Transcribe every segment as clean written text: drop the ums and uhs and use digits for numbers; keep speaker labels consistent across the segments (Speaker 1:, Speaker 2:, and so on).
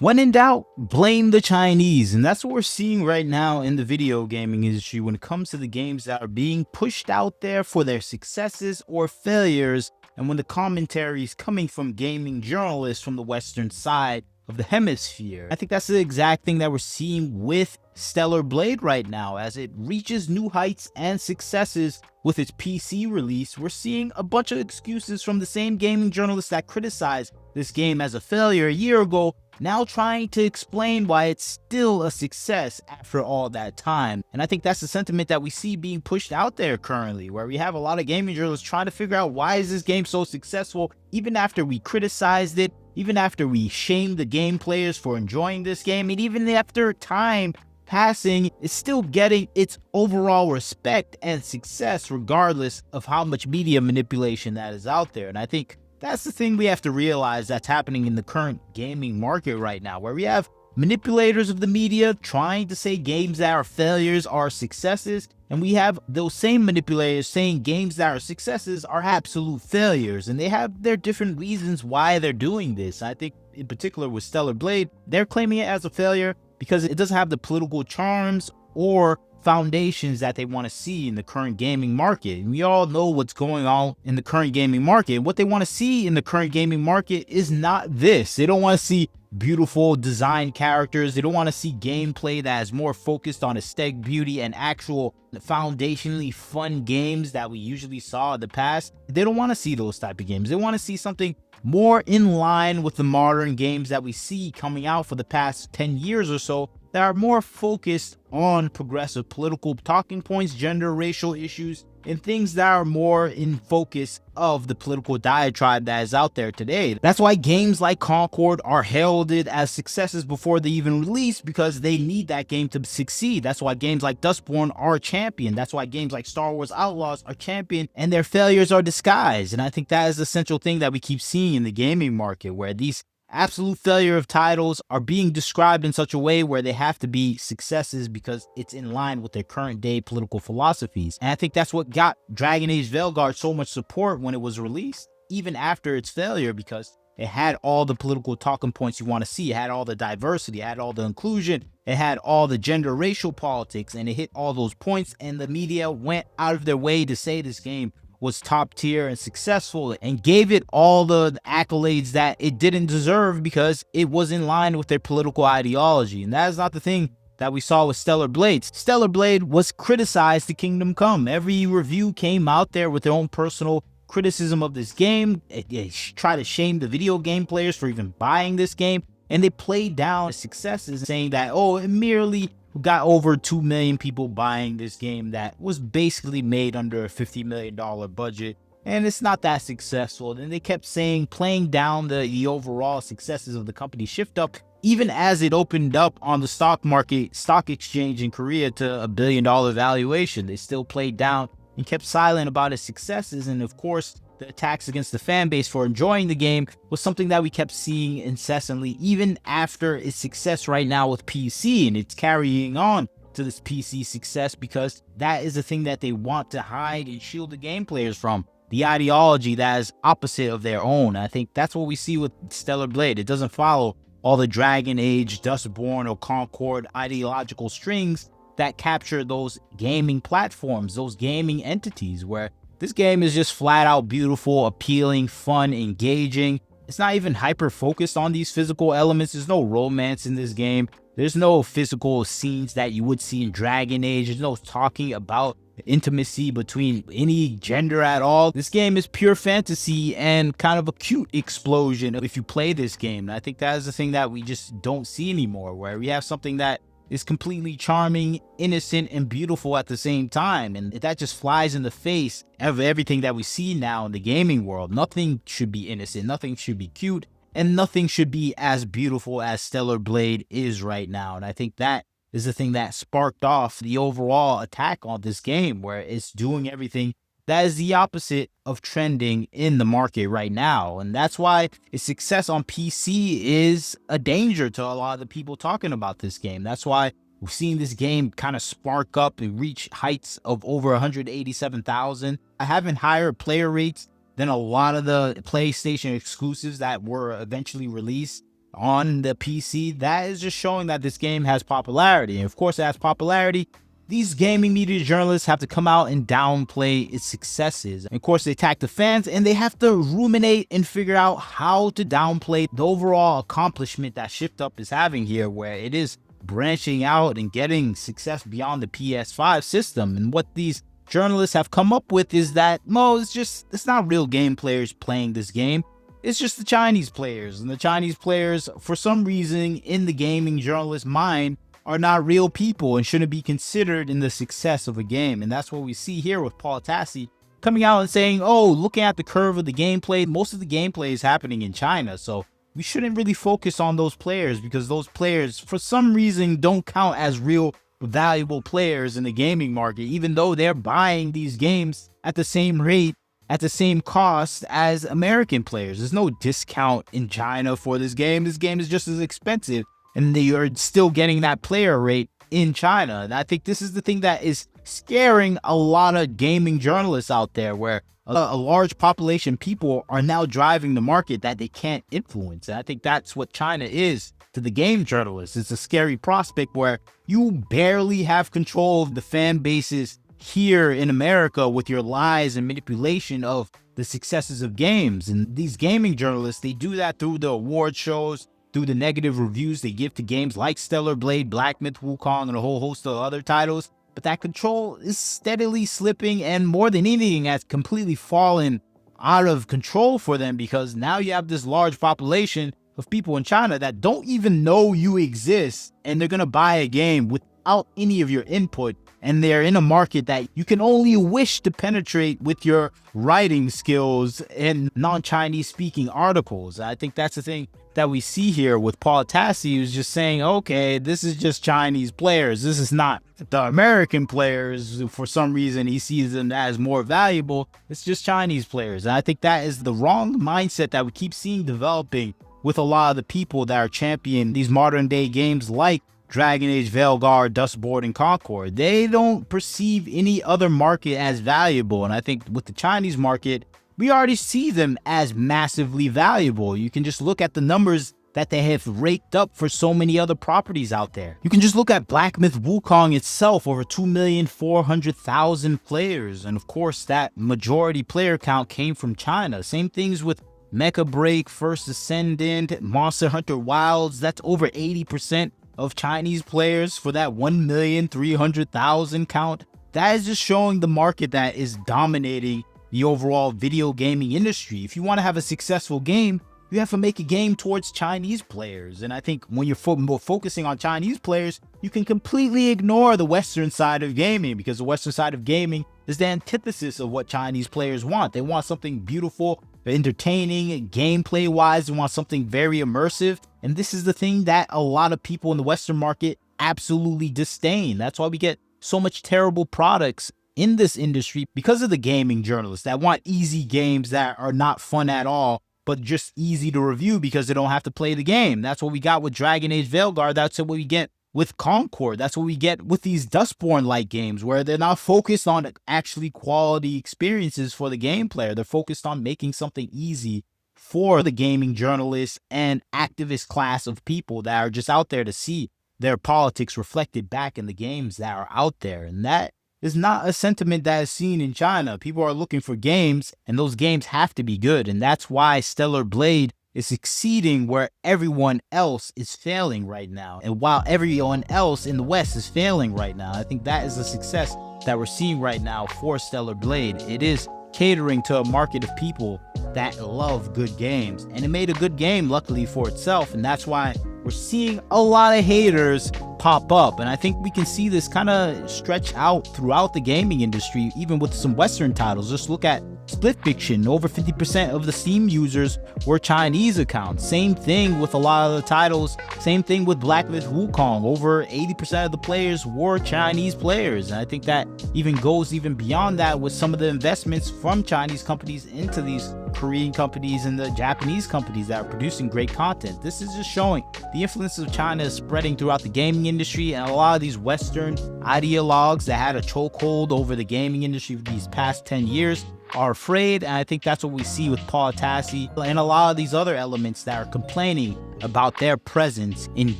Speaker 1: When in doubt, blame the Chinese. And that's what we're seeing right now in the video gaming industry when it comes to the games that are being pushed out there for their successes or failures. And when the commentary is coming from gaming journalists from the Western side of the hemisphere. I think that's the exact thing that we're seeing with Stellar Blade right now as it reaches new heights and successes with its PC release. We're seeing a bunch of excuses from the same gaming journalists that criticized this game as a failure a year ago, now trying to explain why it's still a success after all that time. And I think that's the sentiment that we see being pushed out there currently, where we have a lot of gaming journalists trying to figure out why is this game so successful, even after we criticized it, even after we shamed the game players for enjoying this game, and even after time passing, it's still getting its overall respect and success regardless of how much media manipulation that is out there. And I think that's the thing we have to realize that's happening in the current gaming market right now, where we have manipulators of the media trying to say games that are failures are successes, and we have those same manipulators saying games that are successes are absolute failures, and they have their different reasons why they're doing this. I think in particular with Stellar Blade, they're claiming it as a failure because it doesn't have the political charms or foundations that they want to see in the current gaming market. And we all know what's going on in the current gaming market. What they want to see in the current gaming market is not this. They don't want to see beautiful design characters. They don't want to see gameplay that is more focused on aesthetic beauty and actual foundationally fun games that we usually saw in the past. They don't want to see those type of games. They want to see something more in line with the modern games that we see coming out for the past 10 years or so, that are more focused on progressive political talking points, gender, racial issues, and things that are more in focus of the political diatribe that is out there today. That's why games like Concord are heralded as successes before they even release, because they need that game to succeed. That's why games like Dustborn are champion. That's why games like Star Wars Outlaws are champion, and their failures are disguised. And I think that is the central thing that we keep seeing in the gaming market, where these absolute failure of titles are being described in such a way where they have to be successes because it's in line with their current day political philosophies. And I think that's what got Dragon Age Veilguard so much support when it was released, even after its failure, because it had all the political talking points you want to see. It had all the diversity, it had all the inclusion, it had all the gender racial politics, and it hit all those points, and the media went out of their way to say this game was top tier and successful, and gave it all the accolades that it didn't deserve because it was in line with their political ideology. And that is not the thing that we saw with Stellar Blade. Stellar Blade was criticized to Kingdom Come. Every review came out there with their own personal criticism of this game. They try to shame the video game players for even buying this game, and they played down successes, saying that, oh, it merely got over 2 million people buying this game that was basically made under a $50 million budget, and it's not that successful. Then they kept saying, playing down the overall successes of the company Shift Up, even as it opened up on the stock exchange in Korea to $1 billion valuation. They still played down and kept silent about its successes. And of course, the attacks against the fan base for enjoying the game was something that we kept seeing incessantly, even after its success right now with PC, and it's carrying on to this PC success because that is the thing that they want to hide and shield the game players from, the ideology that is opposite of their own. I think that's what we see with Stellar Blade. It doesn't follow all the Dragon Age, Dustborn, or Concord ideological strings that capture those gaming platforms, those gaming entities, where this game is just flat out beautiful, appealing, fun, engaging. It's not even hyper focused on these physical elements. There's no romance in this game. There's no physical scenes that you would see in Dragon Age. There's no talking about intimacy between any gender at all. This game is pure fantasy and kind of a cute explosion if you play this game. And I think that is the thing that we just don't see anymore, where we have something that is completely charming, innocent, and beautiful at the same time. And that just flies in the face of everything that we see now in the gaming world. Nothing should be innocent, nothing should be cute, and nothing should be as beautiful as Stellar Blade is right now. And I think that is the thing that sparked off the overall attack on this game, where it's doing everything that is the opposite of trending in the market right now. And that's why its success on PC is a danger to a lot of the people talking about this game. That's why we've seen this game kind of spark up and reach heights of over 187,000. Having higher player rates than a lot of the PlayStation exclusives that were eventually released on the PC, that is just showing that this game has popularity. And of course, it has popularity. These gaming media journalists have to come out and downplay its successes. And of course, they attack the fans, and they have to ruminate and figure out how to downplay the overall accomplishment that Shift Up is having here, where it is branching out and getting success beyond the PS5 system. And what these journalists have come up with is that, no, it's not real game players playing this game. It's just the Chinese players. And the Chinese players, for some reason, in the gaming journalist mind, are not real people and shouldn't be considered in the success of a game. And that's what we see here with Paul Tassi coming out and saying, oh, looking at the curve of the gameplay, most of the gameplay is happening in China. So we shouldn't really focus on those players, because those players, for some reason, don't count as real valuable players in the gaming market, even though they're buying these games at the same rate, at the same cost as American players. There's no discount in China for this game. This game is just as expensive, and they are still getting that player rate in China. And I think this is the thing that is scaring a lot of gaming journalists out there, where a large population of people are now driving the market that they can't influence. And I think that's what China is to the game journalists. It's a scary prospect where you barely have control of the fan bases here in America with your lies and manipulation of the successes of games. And these gaming journalists, they do that through the award shows, through the negative reviews they give to games like Stellar Blade, Black Myth Wukong, and a whole host of other titles. But that control is steadily slipping, and more than anything, has completely fallen out of control for them, because now you have this large population of people in China that don't even know you exist, and they're going to buy a game without any of your input. And they're in a market that you can only wish to penetrate with your writing skills and non-Chinese speaking articles. I think that's the thing that we see here with Paul Tassi, who's just saying, okay, this is just Chinese players. This is not the American players. For some reason, he sees them as more valuable. It's just Chinese players. And I think that is the wrong mindset that we keep seeing developing with a lot of the people that are championing these modern day games like Dragon Age, Veilguard, Dustboard, and Concord. They don't perceive any other market as valuable. And I think with the Chinese market, we already see them as massively valuable. You can just look at the numbers that they have raked up for so many other properties out there. You can just look at Black Myth Wukong itself, over 2,400,000 players. And of course, that majority player count came from China. Same things with Mecha Break, First Ascendant, Monster Hunter Wilds. That's over 80% of Chinese players for that 1,300,000 count. That is just showing the market that is dominating the overall video gaming industry. If you want to have a successful game, you have to make a game towards Chinese players. And I think when you're focusing on Chinese players, you can completely ignore the Western side of gaming, because the Western side of gaming is the antithesis of what Chinese players want. They want something beautiful, entertaining, gameplay wise. They want something very immersive. And this is the thing that a lot of people in the Western market absolutely disdain. That's why we get so much terrible products in this industry, because of the gaming journalists that want easy games that are not fun at all, but just easy to review because they don't have to play the game. That's what we got with Dragon Age Veilguard. That's what we get with Concord. That's what we get with these Dustborn-like games, where they're not focused on actually quality experiences for the game player. They're focused on making something easy for the gaming journalists and activist class of people that are just out there to see their politics reflected back in the games that are out there. And that is not a sentiment that is seen in China. People are looking for games, and those games have to be good. And that's why Stellar Blade is succeeding where everyone else is failing right now. And while everyone else in the West is failing right now, I think that is the success that we're seeing right now for Stellar Blade. It is catering to a market of people that love good games. And it made a good game, luckily for itself. And that's why we're seeing a lot of haters pop up. And I think we can see this kind of stretch out throughout the gaming industry, even with some Western titles. Just look at Split Fiction. Over 50% of the Steam users were Chinese accounts. Same thing with a lot of the titles. Same thing with Black Myth Wukong. Over 80% of the players were Chinese players. And I think that even goes even beyond that with some of the investments from Chinese companies into these Korean companies and the Japanese companies that are producing great content. This is just showing the influence of China is spreading throughout the gaming industry, and a lot of these Western ideologues that had a chokehold over the gaming industry for these past 10 years are afraid, and I think that's what we see with Paul Tassi and a lot of these other elements that are complaining about their presence in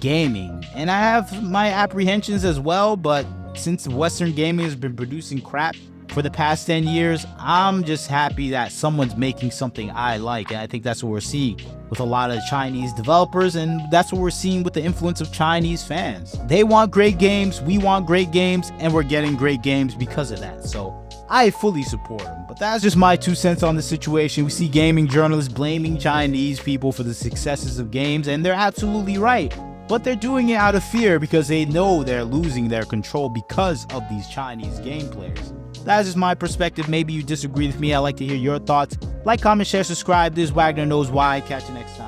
Speaker 1: gaming. And I have my apprehensions as well, but since Western gaming has been producing crap for the past 10 years, I'm just happy that someone's making something I like. And I think that's what we're seeing with a lot of Chinese developers, and that's what we're seeing with the influence of Chinese fans. They want great games, we want great games, and we're getting great games because of that. So I fully support them. But that's just my 2 cents on the situation. We see gaming journalists blaming Chinese people for the successes of games, and they're absolutely right. But they're doing it out of fear because they know they're losing their control because of these Chinese game players. That is just my perspective. Maybe you disagree with me. I'd like to hear your thoughts. Like, comment, share, subscribe. This is Wagner Knows Why. Catch you next time.